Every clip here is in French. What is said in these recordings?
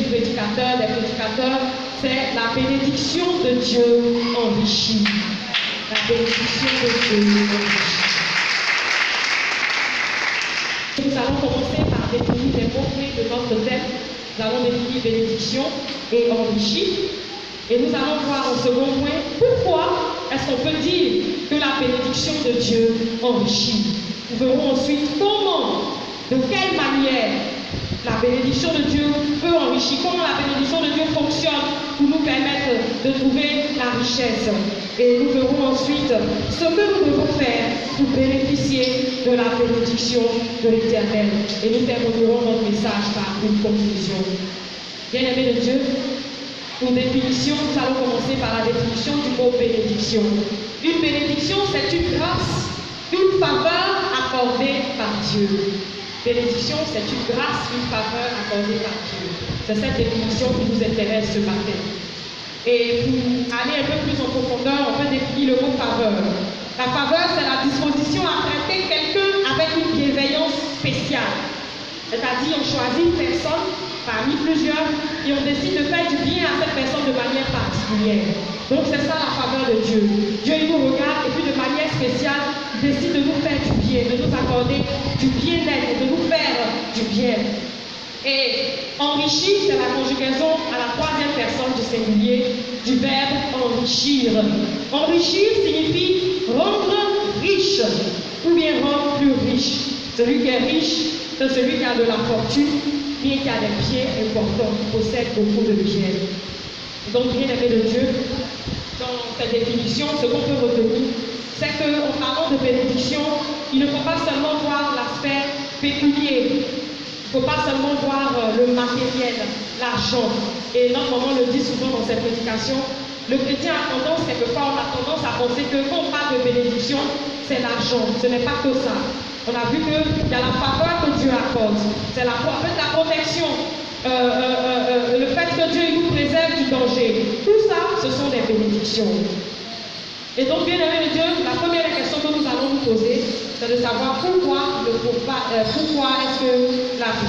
prédicateur, des prédicateurs, c'est la bénédiction de Dieu enrichie. La bénédiction de Dieu enrichie. Nous allons commencer par définir les mots-clés de notre thème. Nous allons définir bénédiction et enrichi. Et nous allons voir en second point pourquoi est-ce qu'on peut dire que la bénédiction de Dieu enrichit. Nous verrons ensuite comment, de quelle manière la bénédiction de Dieu peut enrichir, comment la bénédiction de Dieu fonctionne pour nous permettre de trouver la richesse. Et nous verrons ensuite ce que nous devons faire pour bénéficier de la bénédiction de l'Éternel. Et nous terminerons notre message par une conclusion. Bien-aimés de Dieu, pour définition, nous allons commencer par la définition du mot bénédiction. Une bénédiction, c'est une grâce, une faveur accordée par Dieu. Bénédiction, c'est une grâce, une faveur accordée par Dieu. C'est cette définition qui nous intéresse ce matin. Et pour aller un peu plus en profondeur, on peut définir le mot faveur. La faveur, c'est la disposition à traiter quelqu'un avec une bienveillance spéciale. C'est-à-dire, on choisit une personne parmi plusieurs et on décide de faire du bien à cette personne de manière particulière. Donc, c'est ça la faveur de Dieu. Dieu, il nous regarde et puis de manière spéciale, il décide de nous faire du bien, de nous accorder du bien-être, de nous faire du bien. Et enrichir, c'est la conjugaison à la troisième personne du singulier du verbe enrichir. Enrichir signifie rendre riche ou bien rendre plus riche. Celui qui est riche, c'est celui qui a de la fortune, bien qui a des biens importants, qui possède beaucoup de biens. Donc, bien aimé de Dieu, dans cette définition, ce qu'on peut retenir, c'est qu'en parlant de bénédiction, il ne faut pas seulement voir l'aspect pécunier. Il ne faut pas seulement voir le matériel, l'argent. Et notre maman le dit souvent dans ses prédications, le chrétien a tendance, quelquefois, on a tendance à penser que quand on parle de bénédiction, c'est l'argent. Ce n'est pas que ça. On a vu qu'il y a la faveur que Dieu accorde. C'est la protection. Le fait que Dieu nous préserve du danger. Tout ça, ce sont des bénédictions. Et donc, bien aimé de Dieu, la première question que nous allons nous poser, c'est de savoir pourquoi est-ce que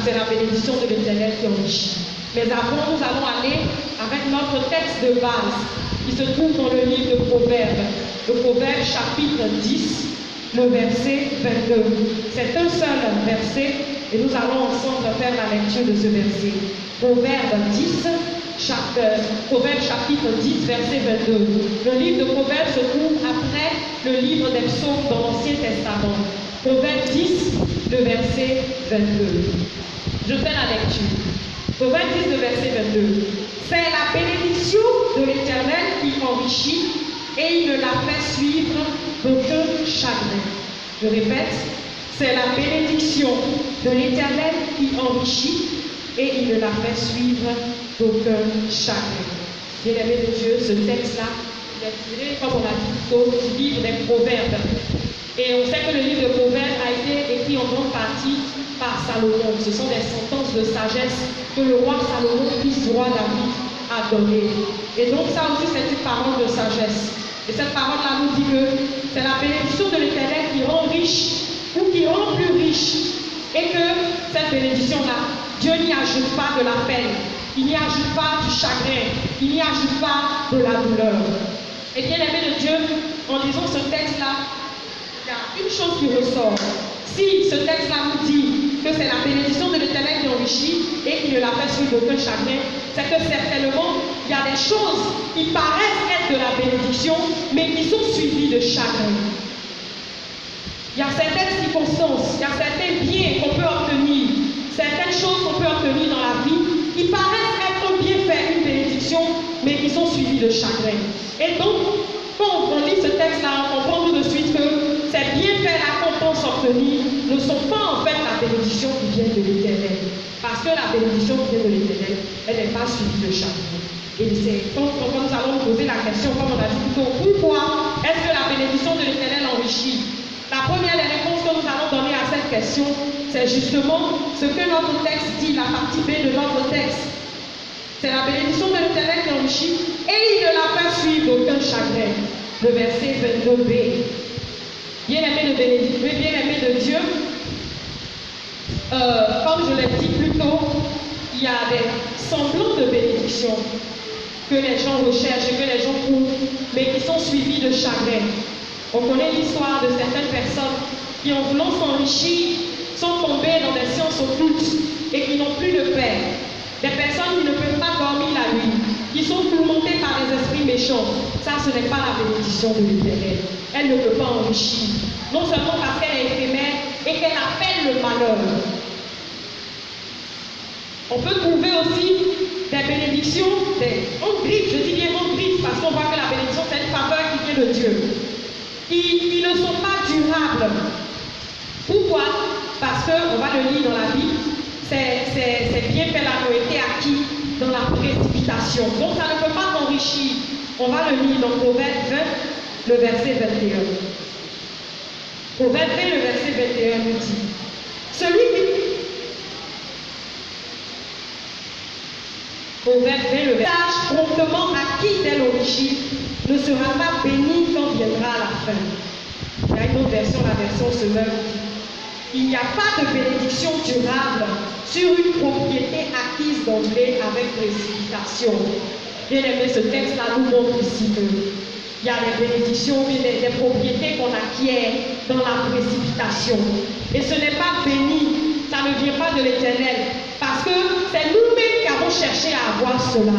c'est la bénédiction de l'Éternel qui enrichit. Mais avant, nous allons aller avec notre texte de base, qui se trouve dans le livre de Proverbes. Le Proverbe chapitre 10, le verset 22. C'est un seul verset et nous allons ensemble faire la lecture de ce verset. Proverbe chapitre 10, verset 22. Le livre de Proverbes se trouve après le livre des psaumes dans l'Ancien Testament. Proverbe 10, le verset 22. Je fais la lecture. Proverbe 10, le verset 22. C'est la bénédiction de l'Éternel qui enrichit et il ne la fait suivre d'aucun chagrin. Je répète, c'est la bénédiction de l'Éternel qui enrichit et il ne la fait suivre d'aucun chagrin. Bien-aimé de Dieu, ce texte-là, il est tiré, comme on l'a dit plus tôt, du livre des Proverbes. Et on sait que le livre de Proverbes a été écrit en grande partie par Salomon. Ce sont des sentences de sagesse que le roi Salomon, fils du roi David, a données. Et donc ça aussi, c'est une parole de sagesse. Et cette parole-là nous dit que c'est la bénédiction de l'Éternel qui rend riche ou qui rend plus riche. Et que cette bénédiction-là, Dieu n'y ajoute pas de la peine, il n'y ajoute pas du chagrin, il n'y ajoute pas de la douleur. Et bien aimé de Dieu, en lisant ce texte-là, il y a une chose qui ressort. Si ce texte-là nous dit que c'est la bénédiction de l'Éternel qui enrichit et qui ne la fait suivre d'aucun chagrin, c'est que certainement, il y a des choses qui paraissent être de la bénédiction, mais qui sont suivies de chagrin. Il y a certaines circonstances, il y a certains biens qu'on peut obtenir, certaines choses qu'on peut obtenir dans la vie qui paraissent être un bienfait, une bénédiction, mais qui sont suivies de chagrin. Et donc, quand on lit ce texte-là, on comprend tout de suite que ces bienfaits-là qu'on pense obtenir ne sont pas en fait la bénédiction qui vient de l'Éternel. Parce que la bénédiction qui vient de l'Éternel, elle n'est pas suivie de chagrin. Et c'est quand nous allons nous poser la question, comme on a dit plus tôt, pourquoi est-ce que la bénédiction de l'Éternel enrichit? La première des réponses que nous allons donner à cette question, c'est justement ce que notre texte dit, la partie B de notre texte. C'est la bénédiction de l'Éternel qui enrichit et il ne la fait suivre d'aucun chagrin. Le verset 22b. Bien-aimé de Dieu, comme je l'ai dit plus tôt, il y a des semblants de bénédiction que les gens recherchent et que les gens trouvent, mais qui sont suivis de chagrin. On connaît l'histoire de certaines personnes qui, en voulant s'enrichir, sont tombées dans des sciences occultes et qui n'ont plus de paix. Des personnes qui ne peuvent pas dormir la nuit, qui sont tourmentées par des esprits méchants. Ça, ce n'est pas la bénédiction de l'Éternel. Elle ne peut pas enrichir. Non seulement parce qu'elle est éphémère et qu'elle appelle le malheur. On peut trouver aussi des bénédictions, en griffe, je dis bien en griffe, parce qu'on voit que la bénédiction, c'est une faveur qui vient de Dieu. Qui ne sont pas durables. Pourquoi? Parce qu'on va le lire dans la Bible, ces bienfaits-là ont été acquis dans la précipitation. Donc ça ne peut pas t'enrichir. On va le lire dans Proverbe 20, le verset 21. Proverbe 20, le verset 21 nous dit, celui qui... Proverbe 20, le verset promptement acquis dès l'origine ne sera pas béni quand viendra la fin. Il y a une autre version, la version Semeur. Il n'y a pas de bénédiction durable sur une propriété acquise d'emblée avec précipitation. Bien aimé, ce texte-là nous montre ici qu'il y a des bénédictions, des propriétés qu'on acquiert dans la précipitation. Et ce n'est pas béni, ça ne vient pas de l'Éternel, parce que c'est nous-mêmes qui avons cherché à avoir cela.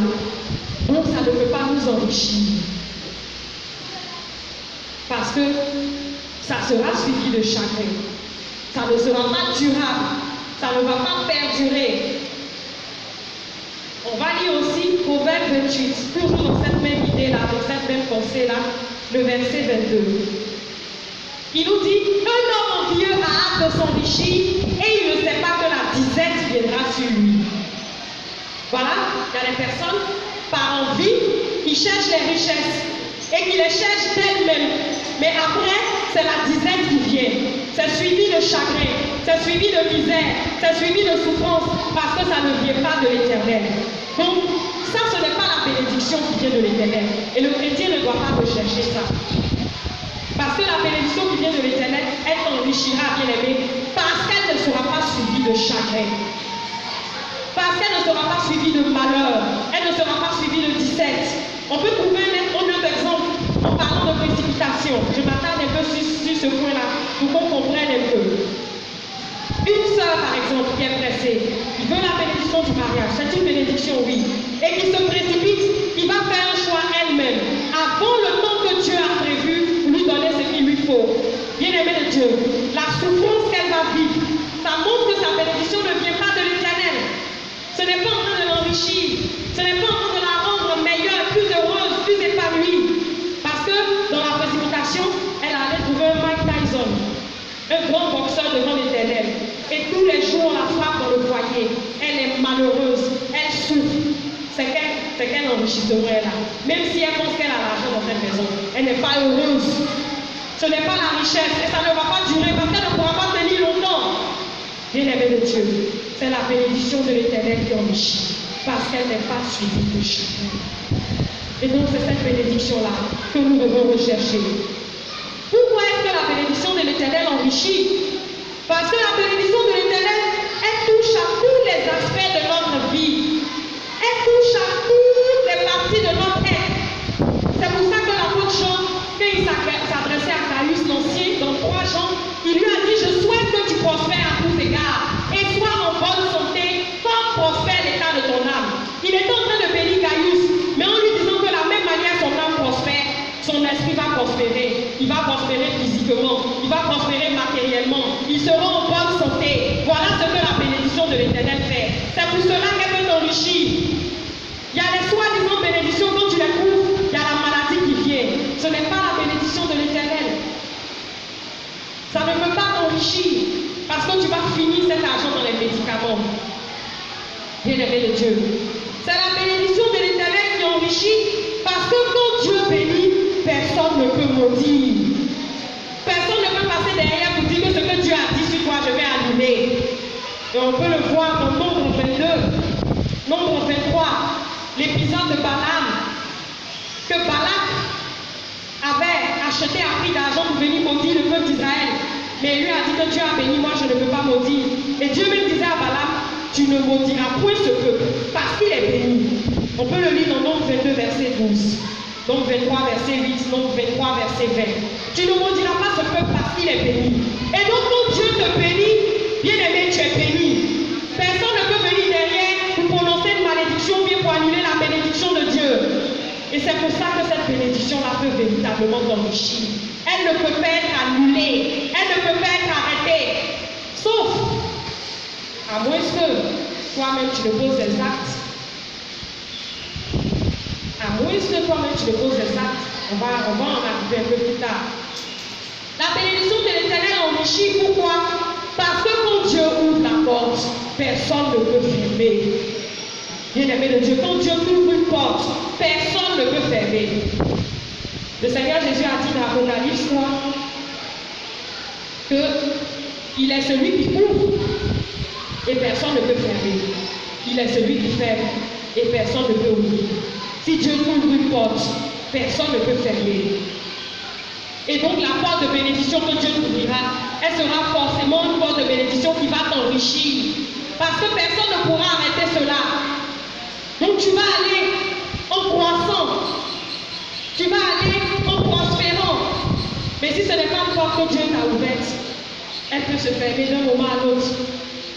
Donc ça ne peut pas nous enrichir. Parce que ça sera suivi de chagrin. Ça ne sera pas durable. Ça ne va pas perdurer. On va lire aussi Proverbe 28, toujours dans cette même idée-là, dans cette même pensée-là, le verset 22. Il nous dit, un homme envieux a hâte de s'enrichir et il ne sait pas que la disette viendra sur lui. Voilà, il y a des personnes, par envie, qui cherchent les richesses et qui les cherchent d'elles-mêmes. Mais après, c'est la disette qui vient. C'est suivi de chagrin, c'est suivi de misère, c'est suivi de souffrance, parce que ça ne vient pas de l'Éternel. Donc, ça, ce n'est pas la bénédiction qui vient de l'Éternel. Et le chrétien ne doit pas rechercher ça. Parce que la bénédiction qui vient de l'Éternel, elle t'enrichira, bien aimé, parce qu'elle ne sera pas suivie de chagrin. Parce qu'elle ne sera pas suivie de malheur, elle ne sera pas suivie de disette. On peut trouver un autre exemple en parlant de précipitation. Je m'attarde un peu sur ce point-là pour qu'on comprenne un peu. Une sœur, par exemple, qui est pressée, qui veut la bénédiction du mariage, c'est une bénédiction, oui, et qui se précipite, qui va faire un choix elle-même, avant le temps que Dieu a prévu pour lui donner ce qu'il lui faut. Bien-aimé de Dieu, la souffrance qu'elle va vivre, ça montre que sa bénédiction ne vient pas de l'Éternel. Ce n'est pas en train de l'enrichir, ce n'est pas en train de la rendre meilleure, plus heureuse, plus épanouie. Parce que dans la précipitation, elle allait trouver un Mike Tyson, un grand boxeur devant l'Éternel. Et tous les jours, on la frappe dans le foyer. Elle est malheureuse, elle souffre. C'est qu'elle enrichisserait là. Même si elle pense qu'elle a l'argent dans cette maison, elle n'est pas heureuse. Ce n'est pas la richesse et ça ne va pas durer parce qu'elle ne pourra pas tenir longtemps. Bien-aimé de Dieu, c'est la bénédiction de l'Éternel qui enrichit parce qu'elle n'est pas suivie de chacun. Et donc c'est cette bénédiction-là que nous devons rechercher. Pourquoi est-ce que la bénédiction de l'Éternel enrichit? Parce que la bénédiction de l'Éternel, elle touche à tous les aspects de notre vie. Elle touche à toutes les parties de notre être. C'est pour ça que l'apôtre Jean, quand il s'adressait à Gaius l'Ancien, dans 3 Jean, il lui a dit, je souhaite que tu prospères à tous égards et sois en bonne santé, comme prospère l'état de ton âme. Il était en train de bénir Gaius, mais en lui disant que de la même manière son âme prospère, son esprit va prospérer. Il va prospérer physiquement, il va prospérer matériellement, ils seront en bonne santé. Voilà ce que la bénédiction de l'Éternel fait. C'est pour cela qu'elle peut t'enrichir. Il y a les soi-disant bénédictions, quand tu les trouves, il y a la maladie qui vient. Ce n'est pas la bénédiction de l'Éternel. Ça ne peut pas t'enrichir parce que tu vas finir cet argent dans les médicaments. Bien-aimé de Dieu. C'est la bénédiction de l'Éternel qui enrichit parce que quand Dieu bénit, personne ne peut maudire. Personne ne peut passer derrière pour dire que ce que Dieu a dit sur toi, je vais annuler. Et on peut le voir dans Nombre 22, Nombre 23, l'épisode de Balaam, que Balak avait acheté à prix d'argent pour venir maudire le peuple d'Israël. Mais il lui a dit que Dieu a béni, moi je ne peux pas maudire. Et Dieu même disait à Balaam, tu ne maudiras point ce peuple, parce qu'il est béni. On peut le lire dans Nombre 22, verset 12. Nombre 23, verset 8. Nombre 23, verset 20. Tu ne maudiras pas ce peuple parce qu'il est béni. Et donc, quand Dieu te bénit, bien aimé, tu es béni. Personne ne peut venir derrière pour prononcer une malédiction ou bien pour annuler la bénédiction de Dieu. Et c'est pour ça que cette bénédiction-là peut véritablement t'enrichir. Elle ne peut pas être annulée. Elle ne peut pas être arrêtée. Sauf, à moins que toi-même tu ne poses des actes. À moins que toi-même tu ne poses des actes. On va en arriver un peu plus tard. La bénédiction de l'Éternel enrichit. Pourquoi? Parce que quand Dieu ouvre la porte, personne ne peut fermer. Bien-aimé de Dieu, quand Dieu ouvre une porte, personne ne peut fermer. Le Seigneur Jésus a dit dans Apocalypse 3 qu'il est celui qui ouvre et personne ne peut fermer. Il est celui qui ferme et personne ne peut ouvrir. Si Dieu ouvre une porte, personne ne peut fermer. Et donc la porte de bénédiction que Dieu t'ouvrira, elle sera forcément une porte de bénédiction qui va t'enrichir. Parce que personne ne pourra arrêter cela. Donc tu vas aller en croissant. Tu vas aller en prospérant. Mais si ce n'est pas une porte que Dieu t'a ouverte, elle peut se fermer d'un moment à l'autre.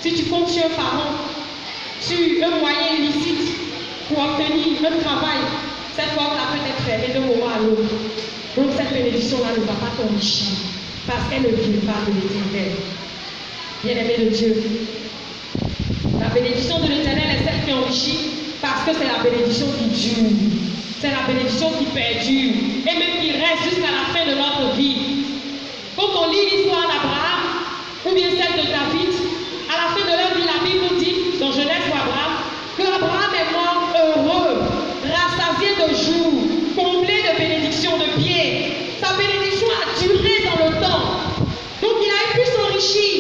Si tu comptes sur un parent, sur un moyen illicite pour obtenir un travail, cette porte-là peut être fermée d'un moment à l'autre. Donc cette bénédiction-là ne va pas t'enrichir parce qu'elle ne vient pas de l'Éternel. Bien-aimé de Dieu, la bénédiction de l'Éternel est celle qui enrichit parce que c'est la bénédiction qui dure. C'est la bénédiction qui perdure et même qui reste jusqu'à la fin de notre vie. Quand on lit l'histoire d'Abraham ou bien celle de David, à la fin de leur vie, la Bible dit dans Genèse ou Abraham que Abraham est mort heureux, rassasié de jours, comblé de bénédictions, de biens. Sa bénédiction a duré dans le temps. Donc il a pu s'enrichir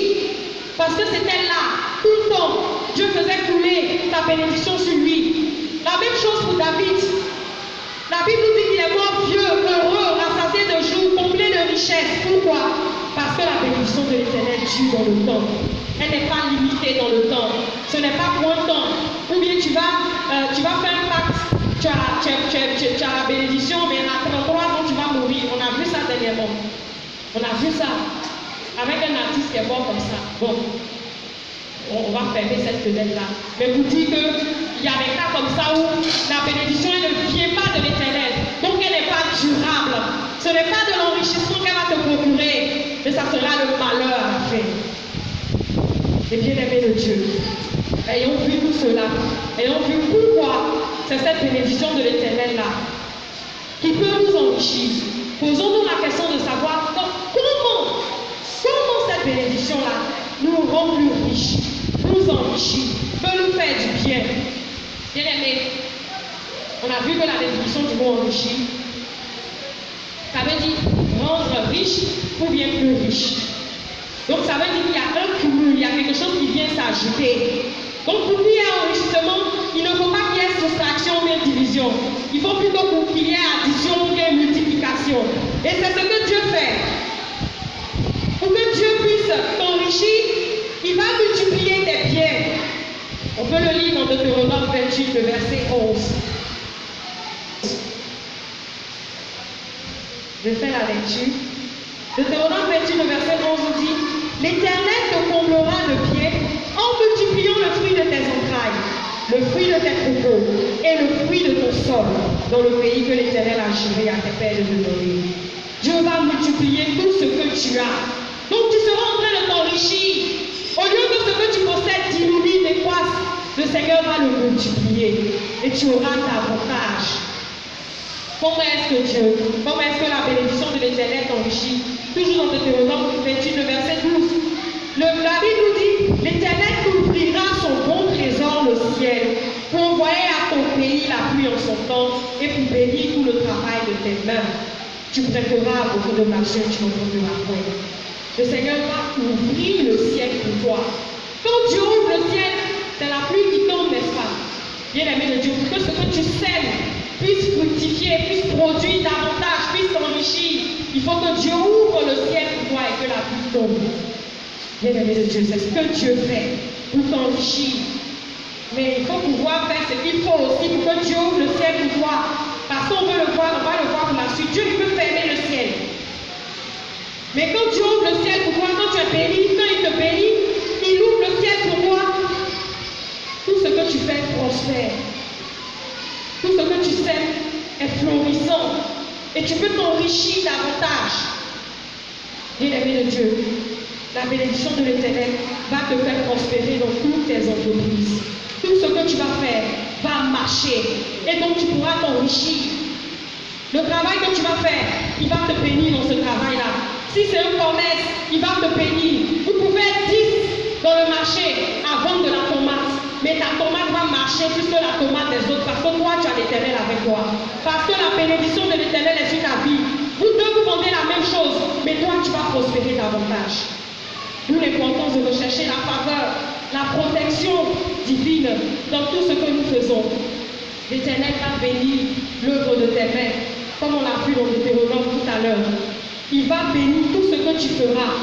parce que c'était là, tout le temps. Dieu faisait couler sa bénédiction sur lui. La même chose pour David. La Bible nous dit qu'il est mort vieux, heureux, rassasié de jours, comblé de richesses. Pourquoi? Parce que la bénédiction de l'Éternel dure dans le temps. Elle n'est pas limitée dans le temps. Ce n'est pas pour un temps. Ou bien tu vas faire un pacte. Tu as la bénédiction, mais à 33 ans, tu vas mourir. On a vu ça dernièrement. On a vu ça. Avec un artiste qui est mort comme ça. Bon. On va fermer cette fenêtre-là. Mais vous dites qu'il y a des cas comme ça où la bénédiction elle ne vient pas de l'Éternel. Donc elle n'est pas durable. Ce n'est pas de l'enrichissement qu'elle va te procurer, mais ça sera le malheur à la fin. Et bien aimé de Dieu, ayons vu tout cela, ayons vu pourquoi c'est cette bénédiction de l'Éternel-là qui peut nous enrichir. Posons-nous la question de savoir comment cette bénédiction-là nous rend plus riches, nous enrichit, peut nous faire du bien. Bien aimé, on a vu que la définition du mot enrichir, ça veut dire rendre riche ou bien plus riche. Donc ça veut dire qu'il y a un cumul, il y a quelque chose qui vient s'ajouter. Donc pour qu'il y ait enrichissement, il ne faut pas qu'il y ait soustraction ou bien division. Il faut plutôt qu'il y ait addition ou bien multiplication. Et c'est ce que Dieu fait. Pour que Dieu puisse t'enrichir, il va multiplier tes biens. On peut le lire dans Deutéronome 28, le verset 11. Je fais la lecture. Deutéronome 28, le verset 11 nous dit: l'Éternel te comblera de biens en multipliant le fruit de tes entrailles, le fruit de tes troupeaux et le fruit de ton sol, dans le pays que l'Éternel a juré à tes pères de te donner. Dieu va multiplier tout ce que tu as. Donc tu seras en train de t'enrichir. Au lieu que ce que tu possèdes diminue, décroisse, le Seigneur va le multiplier et tu auras davantage. Comment est-ce que la bénédiction de l'Éternel t'enrichit? Toujours dans Deutéronome 28, le verset 12. La Bible nous dit: l'Éternel t'ouvrira son bon trésor, le ciel, pour envoyer à ton pays la pluie en son temps et pour bénir tout le travail de tes mains. Tu prêteras beaucoup de marché, tu n'en prendras point. Le Seigneur va ouvrir le ciel pour toi. Quand Dieu ouvre le ciel, c'est la pluie qui tombe, n'est-ce pas? Bien-aimé de Dieu, pour que ce que tu sèmes puisse fructifier, puisse produire davantage, puisse t'enrichir, il faut que Dieu ouvre le ciel pour toi et que la pluie tombe. Bien-aimé de Dieu, c'est ce que Dieu fait pour t'enrichir. Mais il faut pouvoir faire ce qu'il Mais quand Dieu ouvre le ciel pour toi, quand tu es béni, quand il te bénit, il ouvre le ciel pour toi. Tout ce que tu fais prospère. Tout ce que tu sèmes est florissant. Et tu peux t'enrichir davantage. Bien-aimé de Dieu, la bénédiction de l'Éternel va te faire prospérer dans toutes tes entreprises. Tout ce que tu vas faire va marcher. Et donc tu pourras t'enrichir. Le travail que tu vas faire, il va te bénir dans ce travail-là. Si c'est un commerce, il va te bénir. Vous pouvez être 10 dans le marché à vendre de la tomate. Mais ta tomate va marcher plus que la tomate des autres parce que toi, tu as l'Éternel avec toi. Parce que la bénédiction de l'Éternel est sur ta vie. Vous deux, vous vendez la même chose, mais toi, tu vas prospérer davantage. D'où l'importance de rechercher la faveur, la protection divine dans tout ce que nous faisons. L'Éternel va bénir l'œuvre de tes mains, comme on l'a vu dans Deutéronome tout à l'heure. Il va bénir tout ce que tu feras.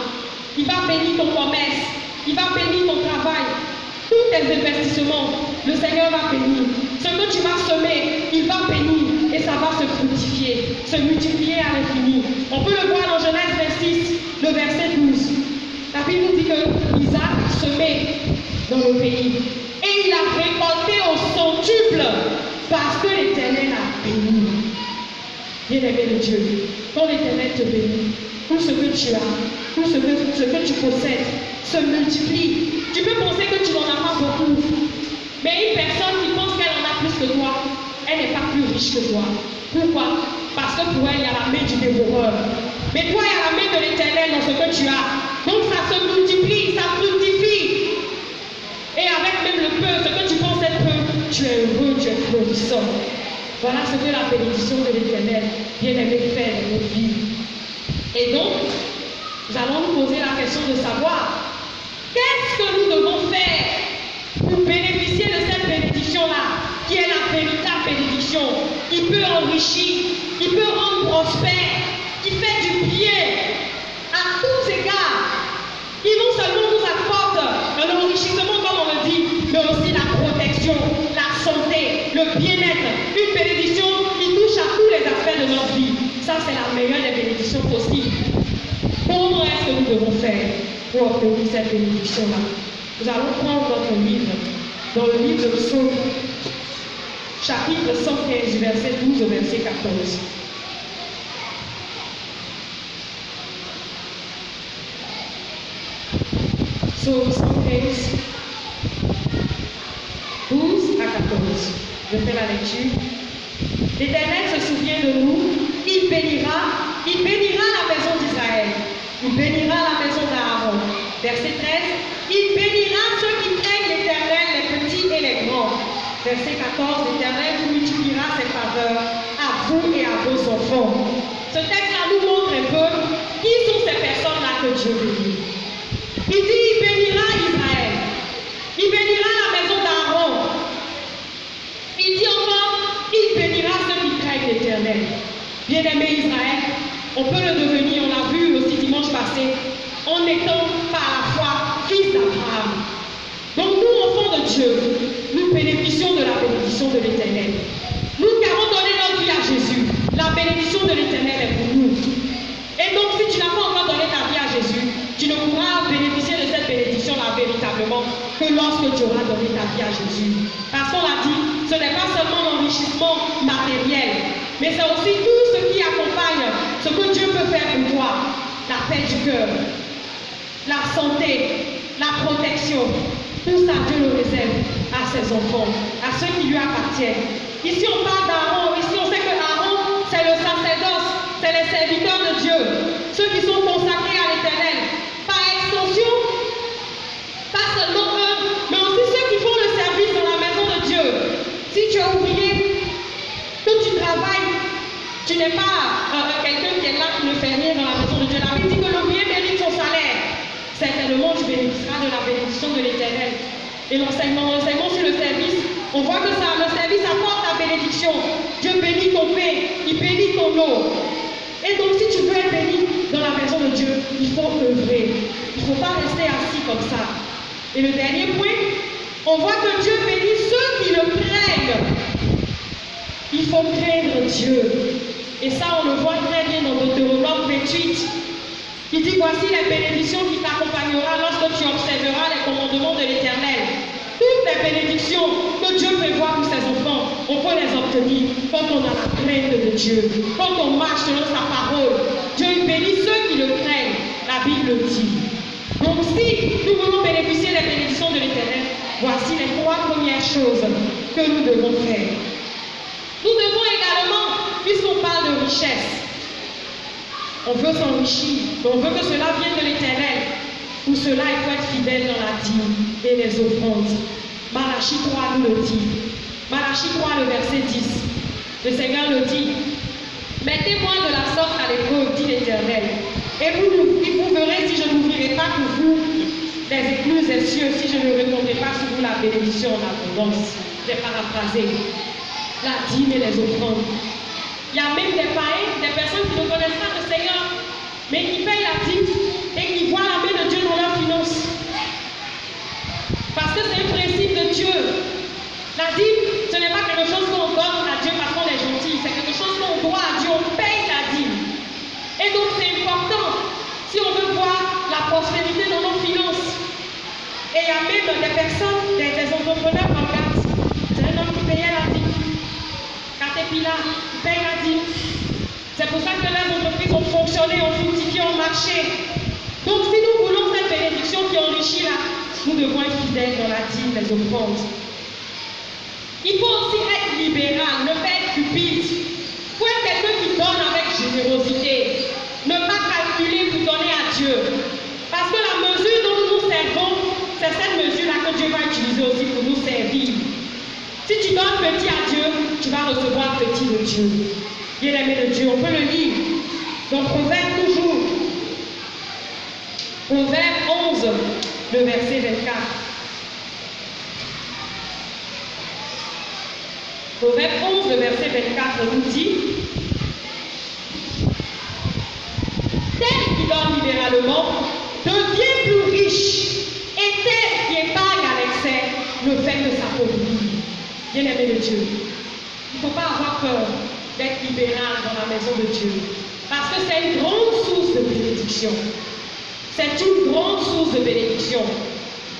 Il va bénir ton commerce. Il va bénir ton travail. Tous tes investissements, le Seigneur va bénir. Ce que tu vas semer, il va bénir et ça va se fructifier, se multiplier à l'infini. On peut le voir dans Genèse 26, le verset 12. La Bible nous dit que Isaac a semé dans le pays et il a récolté au centuple parce que l'Éternel a béni. Bien-aimé de Dieu, quand l'Éternel te bénit, tout ce que tu as, tout ce que tu possèdes se multiplie. Tu peux penser que tu n'en as pas beaucoup, mais une personne qui pense qu'elle en a plus que toi, elle n'est pas plus riche que toi. Pourquoi? Parce que pour elle, il y a la main du dévoreur. Mais toi, il y a la main de l'Éternel dans ce que tu as. Donc ça se multiplie, ça fructifie. Et avec même le peu, ce que tu penses être peu, tu es heureux, tu es florissant. Voilà ce que la bénédiction de l'Éternel, bien-aimé, fait dans notre vie. Et donc, nous allons nous poser la question de savoir qu'est-ce que nous devons faire pour bénéficier de cette bénédiction-là, qui est la véritable bénédiction. Il peut enrichir, il peut rendre prospère, il fait du bien à tous égards. Il non seulement nous apporte un enrichissement, comme on le dit, mais aussi la protection, la santé, le bien-être, une bénédiction qui touche à tous les aspects de notre vie. Ça, c'est la meilleure des bénédictions possibles. Comment est-ce que nous devons faire pour obtenir cette bénédiction-là? Nous allons prendre notre livre, dans le livre de Psaume, chapitre 115, verset 12 au verset 14. Psaume 115, 12 à 14. Je fais la lecture. L'Éternel se souvient de nous, il bénira la maison d'Israël, il bénira la maison d'Aaron. Verset 13, il bénira ceux qui craignent l'Éternel, les petits et les grands. Verset 14, l'Éternel vous multipliera ses faveurs à vous et à vos enfants. Ce texte-là nous montre un peu qui sont ces personnes-là que Dieu bénit. Il dit, il bénira Israël, il bénira la maison d'Aaron. Il dit encore, il bénira ceux qui craignent l'Éternel. Bien-aimé Israël, on peut le devenir, on l'a vu aussi dimanche passé, en étant par la foi fils d'Abraham. Donc nous, enfants de Dieu, nous bénéficions de la bénédiction de l'Éternel. Nous qui avons donné notre vie à Jésus, la bénédiction de l'Éternel est pour nous. Et donc si tu n'as pas encore donné ta vie à Jésus, tu ne pourras bénéficier de cette bénédiction-là véritablement que lorsque tu auras donné ta vie à Jésus. Parce qu'on l'a dit, ce n'est pas seulement l'enrichissement matériel, mais c'est aussi tout ce qui accompagne ce que Dieu peut faire pour toi. La paix du cœur, la santé, la protection. Tout ça, Dieu le réserve à ses enfants, à ceux qui lui appartiennent. Ici, on parle d'Aaron. Ici, on sait que Aaron, c'est le sacerdoce, c'est les serviteurs de Dieu, ceux qui sont consacrés à l'Éternel. Par extension, pas seulement eux, mais aussi ceux qui font le service dans la maison de Dieu. Si tu es ouvrier, que tu travailles, tu n'es pas quelqu'un qui est là qui ne fait rien dans la maison de Dieu. La Bible dit que l'ouvrier mérite son salaire. Certainement, tu bénéficieras de la bénédiction de l'Éternel. Et l'enseignement sur le service, on voit que ça, le service apporte la bénédiction. Dieu bénit ton pain, il bénit ton eau. Et donc, si tu veux être béni dans la maison de Dieu, il faut œuvrer. Il ne faut pas rester assis comme ça. Et le dernier point, on voit que Dieu bénit ceux qui le craignent. Il faut craindre Dieu. Et ça, on le voit très bien dans Deutéronome 28. Il dit, voici les bénédictions qui t'accompagneront lorsque tu observeras les commandements de l'Éternel. Toutes les bénédictions que Dieu prévoit pour ses enfants, on peut les obtenir quand on a la crainte de Dieu, quand on marche selon sa parole. Dieu bénit ceux qui le craignent, la Bible dit. Donc si nous voulons bénéficier des bénédictions de l'Éternel, voici les 3 premières choses que nous devons faire. Nous devons également, puisqu'on parle de richesse, on veut s'enrichir, on veut que cela vienne de l'Éternel. Pour cela, il faut être fidèle dans la dîme et les offrandes. Malachie 3 nous le dit. Malachie 3, le verset 10. Le Seigneur le dit. Mettez-moi de la sorte à l'épreuve, dit l'Éternel. Et vous verrez si je n'ouvrirai pas pour vous les écluses des cieux, si je ne répondrai pas sur vous la bénédiction en abondance. J'ai paraphrasé. La dîme et les offrandes. Il y a même des païens, des personnes qui ne connaissent pas le Seigneur, mais qui payent la dîme et qui voient la main de Dieu dans leurs finances. Parce que c'est un principe de Dieu. La dîme, ce n'est pas quelque chose qu'on donne à Dieu parce qu'on est gentil, c'est quelque chose qu'on doit à Dieu, on paye la dîme. Et donc c'est important, si on veut voir la prospérité dans nos finances. Et il y a même des personnes, des entrepreneurs en garde, c'est un homme qui payait la dîme. Caterpillar, qui paye la dîme. C'est pour ça que les entreprises ont fonctionné, ont fructifié, ont marché. Donc si nous voulons cette bénédiction qui enrichit là, nous devons être fidèles dans la dîme, les offrandes. Il faut aussi être libéral, ne pas être cupide. Il faut être quelqu'un qui donne avec générosité. Ne pas calculer pour donner à Dieu. Parce que la mesure dont nous nous servons, c'est cette mesure-là que Dieu va utiliser aussi pour nous servir. Si tu donnes petit à Dieu, tu vas recevoir petit de Dieu. Bien-aimé de Dieu, on peut le lire. Donc, Proverbe toujours. Proverbe 11, le verset 24. Proverbe 11, le verset 24 nous dit: tel qui donne libéralement devient plus riche, et tel qui épargne à l'excès ne fait que s'appauvrir. Bien-aimé de Dieu, il ne faut pas avoir peur d'être libéral dans la maison de Dieu, parce que c'est une grande source de bénédiction. C'est une grande source de bénédiction.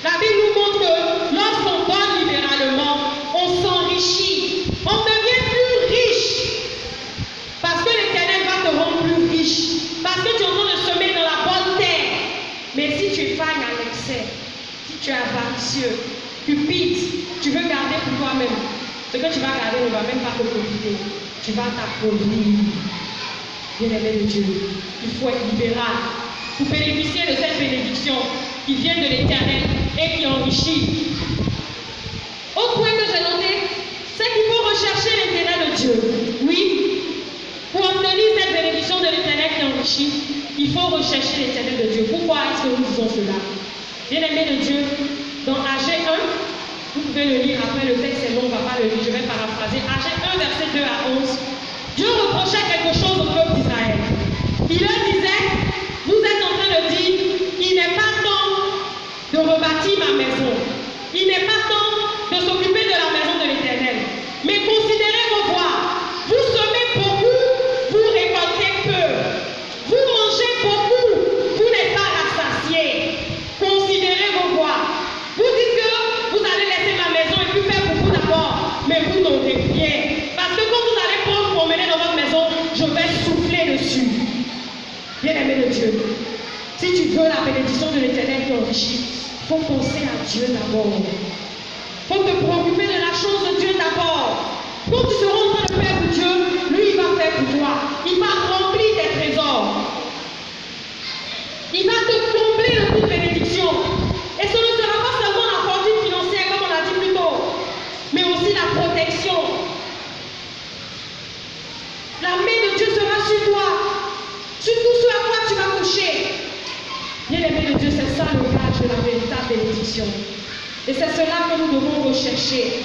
La Bible nous montre que lorsqu'on donne libéralement, on s'enrichit, on devient plus riche, parce que l'Éternel va te rendre plus riche, parce que tu es en train de semer dans la bonne terre. Mais si tu épargnes à l'excès, si tu es avaricieux, cupide, tu veux garder pour toi-même, ce que tu vas garder ne va même pas te profiter. Tu vas t'appauvrir. Bien-aimé de Dieu, il faut être libéral pour bénéficier de cette bénédiction qui vient de l'Éternel et qui enrichit. Autre point que j'ai noté, c'est qu'il faut rechercher l'intérêt de Dieu. Oui, pour obtenir cette bénédiction de l'Éternel qui enrichit, il faut rechercher l'intérêt de Dieu. Pourquoi est-ce que nous disons cela? Bien-aimé de Dieu, dans AG 1, vous pouvez le lire après, le texte est long, on ne va pas le lire, je vais paraphraser. AG 1, verset 2 à 11. Dieu reprochait quelque chose au peuple d'Israël. Il leur disait: vous êtes en train de dire, il n'est pas temps de rebâtir ma maison. Il n'est pas temps de s'occuper de la maison de l'Éternel. Mais considérez vos voies. Vous semez beaucoup, vous récoltez peu. Vous mangez beaucoup, vous n'êtes pas rassasiés. Considérez vos voies. Vous dites que vous allez laisser ma maison et puis faire beaucoup d'abord, mais vous n'aurez rien. Parce que quand vous allez prendre promener dans votre maison, je vais souffler dessus. Bien-aimé de Dieu, si tu veux la bénédiction de l'Éternel qui enrichit, il faut penser à Dieu d'abord. Il faut te préoccuper de la chose de Dieu d'abord. Quand tu seras en train de faire pour Dieu, lui, il va faire pour toi. Il va remplir tes trésors. Il va te combler de toute bénédiction. Et ce ne sera pas seulement la fortune financière, comme on l'a dit plus tôt, mais aussi la protection. La main de Dieu sera sur toi, sur tout ce à quoi tu vas toucher. Bien-aimé de Dieu, c'est ça le gage de la véritable bénédiction. Et c'est cela que nous devons rechercher.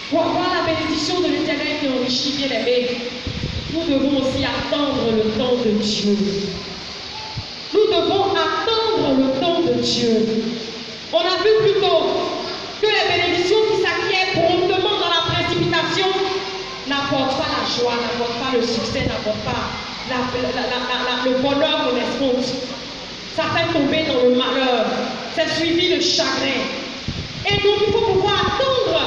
Pour avoir la bénédiction de l'Éternel qui enrichit, bien-aimé, nous devons aussi attendre le temps de Dieu. Nous devons attendre le temps de Dieu. On a vu plus tôt que les bénédictions qui s'acquièrent promptement dans la précipitation n'apportent pas la joie, n'apportent pas le succès, n'apportent pas le bonheur qu'on escompte. Ça fait tomber dans le malheur. C'est suivi de chagrin. Et donc il faut pouvoir attendre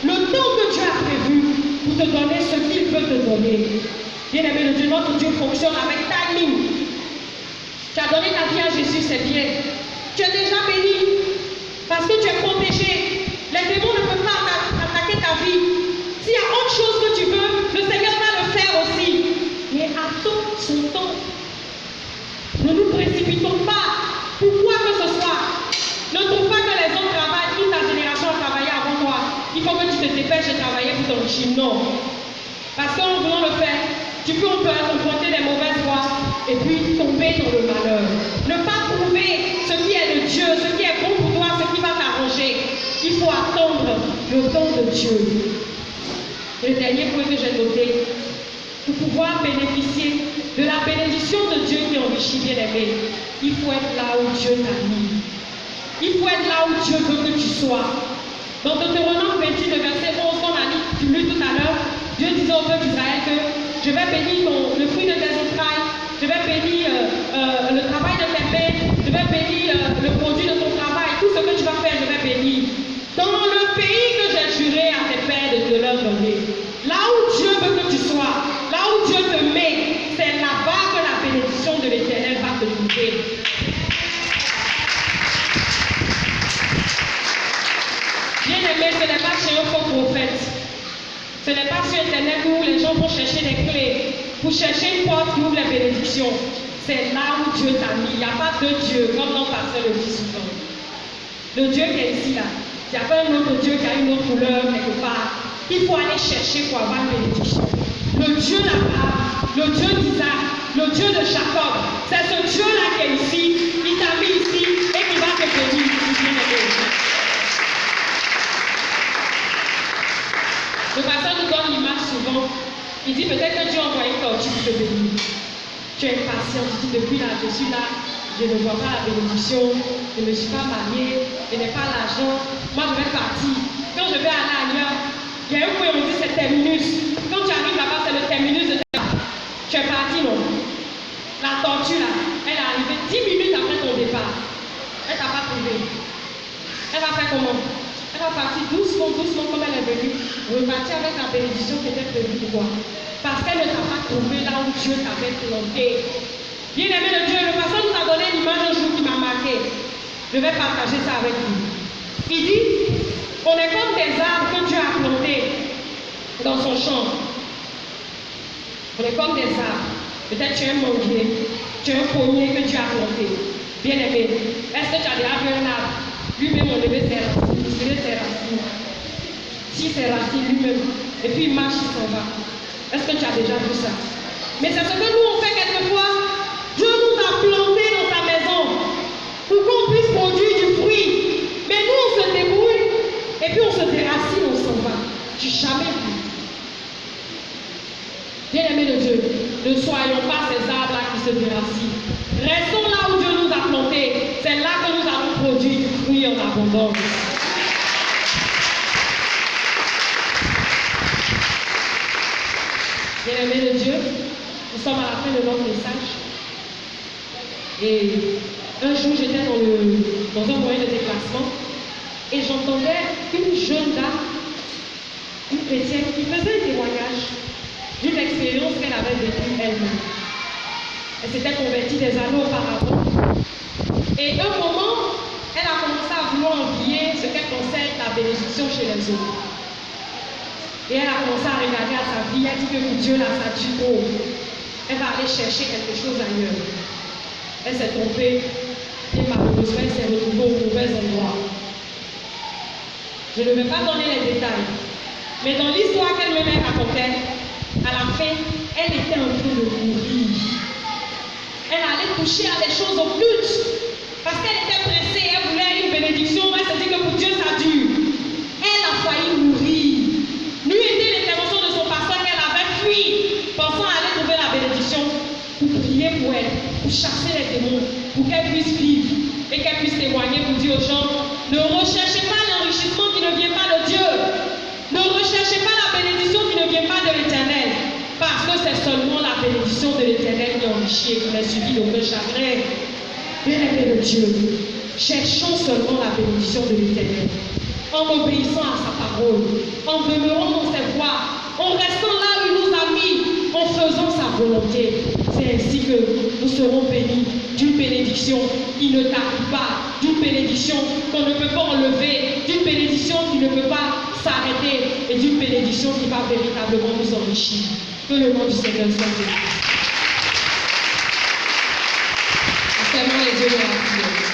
le temps que Dieu a prévu pour te donner ce qu'il veut te donner. Bien-aimé de Dieu, notre Dieu fonctionne avec timing. Tu as donné ta vie à Jésus, c'est bien. Tu es déjà béni parce que tu es protégé. Les démons ne peuvent pas attaquer ta vie. S'il y a autre chose que tu veux, le Seigneur va le faire aussi. Mais attends son temps. Ne nous précipitons pas. Pourquoi que ce soit? Ne trouve pas que les autres travaillent, toute ta génération a travaillé avant toi. Il faut que tu te dépêches de travailler pour t'enrichir. Non. Parce qu'en voulant le faire, tu peux confronter des mauvaises voies et puis tomber dans le malheur. Ne pas trouver ce qui est de Dieu, ce qui est bon pour toi, ce qui va t'arranger. Il faut attendre le temps de Dieu. Et le dernier point que j'ai noté, pour pouvoir bénéficier de la bénédiction de Dieu qui enrichit, bien-aimé, il faut être là où Dieu t'a mis. Il faut être là où Dieu veut que tu sois. Dans Deutéronome 28, le verset 11, qu'on a lu tout à l'heure, Dieu disait au peuple d'Israël que je vais bénir le fruit de tes entrailles, je vais bénir le travail de tes mains, je vais bénir le produit de ton travail, tout ce que tu vas faire, je vais bénir. Dans le pays que j'ai juré à tes pères de te leur donner, là où Dieu veut que tu sois, là où Dieu te met, c'est là-bas que la bénédiction de l'Éternel va te trouver. Bien-aimé, ce n'est pas chez un faux prophète. Ce n'est pas sur Internet où les gens vont chercher des clés pour chercher une porte qui ouvre les bénédictions. C'est là où Dieu t'a mis. Il n'y a pas deux dieux, comme notre pasteur le dit souvent. Le Dieu qui est ici, là. Il n'y a pas un autre Dieu qui a une autre couleur quelque part. Il faut aller chercher pour avoir une bénédiction. Le Dieu d'Abraham, le Dieu d'Isaac, le Dieu de Jacob, c'est ce Dieu-là qui est ici, il t'a mis ici et qui va te bénir ici, bien-aimé. Le pasteur nous donne l'image souvent. Il dit peut-être que Dieu envoie une tortue pour te bénir. Tu es impatient, tu dis depuis là, je suis là, je ne vois pas la bénédiction, je ne me suis pas mariée, je n'ai pas l'argent, moi je vais partir. Quand je vais aller ailleurs, il y a un point où on dit c'est terminus. Quand tu arrives là-bas, c'est le terminus de ta vie. Tu es parti, non? La tortue là, elle est arrivée 10 minutes après ton départ. Elle t'a pas trouvé. Elle va faire comment? Elle va partir doucement, doucement comme elle est venue, repartir avec la bénédiction qui était prévue pour toi. Parce qu'elle ne t'a pas trouvé là où Dieu t'avait planté. Bien-aimé de Dieu, le pasteur nous a donné l'image un jour qui m'a marqué. Je vais partager ça avec vous. Il dit, on est comme des arbres que Dieu a plantés dans son champ. On est comme des arbres. Peut-être tu es un manguier, tu es un pommier que Dieu a planté. Bien-aimé, est-ce que tu as déjà vu un arbre? Lui-même, on devait ses racines, tirer ses racines. Tire ses racines lui-même. Et puis il marche, il s'en va. Est-ce que tu as déjà vu ça? Mais c'est ce que nous on fait quelquefois. Dieu nous a plantés dans sa maison pour qu'on puisse produire du fruit. Mais nous, on se débrouille et puis on se déracine, on s'en va. Du jamais vu. Bien-aimés de Dieu, ne soyons pas ces arbres-là qui se déracinent. Restons là où Dieu nous a plantés. C'est là que nous allons produire du fruit en abondance. Bien-aimés de Dieu, nous sommes à la fin de notre message. Et un jour, j'étais dans un moyen de déplacement et j'entendais une jeune dame, une chrétienne, qui faisait un témoignage d'une expérience qu'elle avait vécue elle-même. Elle s'était convertie des années auparavant. Et un moment, elle a commencé à vouloir envier ce qu'elle pensait être la bénédiction chez les autres. Et elle a commencé à regarder à sa vie, elle dit que Dieu l'a statue haut. Elle va aller chercher quelque chose ailleurs. Elle s'est trompée et malheureusement elle s'est retrouvée au mauvais endroit. Je ne vais pas donner les détails, mais dans l'histoire qu'elle-même racontait, à la fin, elle était en train de mourir. Elle allait toucher à des choses occultes parce qu'elle était pressée, elle voulait une bénédiction, elle s'est dit que pour Dieu ça dure. Elle a failli mourir. Lui était l'intervention de son pasteur qu'elle avait fui, pensant aller trouver la bénédiction pour prier pour elle, pour chasser les démons, pour qu'elle puisse vivre et qu'elle puisse témoigner pour dire aux gens, ne recherchez pas l'enrichissement qui ne vient pas de Dieu. Ne recherchez pas la bénédiction qui ne vient pas de l'Éternel. Parce que c'est seulement la bénédiction de l'Éternel qui enrichit et qui n'est suivi d'aucun chagrin. Bien-aimé de Dieu, cherchons seulement la bénédiction de l'Éternel, en obéissant à sa parole, en demeurant dans ses voies, en restant là où il nous a mis, en faisant sa volonté. C'est ainsi que nous serons bénis d'une bénédiction qui ne tarde pas, d'une bénédiction qu'on ne peut pas enlever, d'une bénédiction qui ne peut pas s'arrêter et d'une bénédiction qui va véritablement nous enrichir. Que le nom du Seigneur soit béni. Fermons les yeux dans la prière.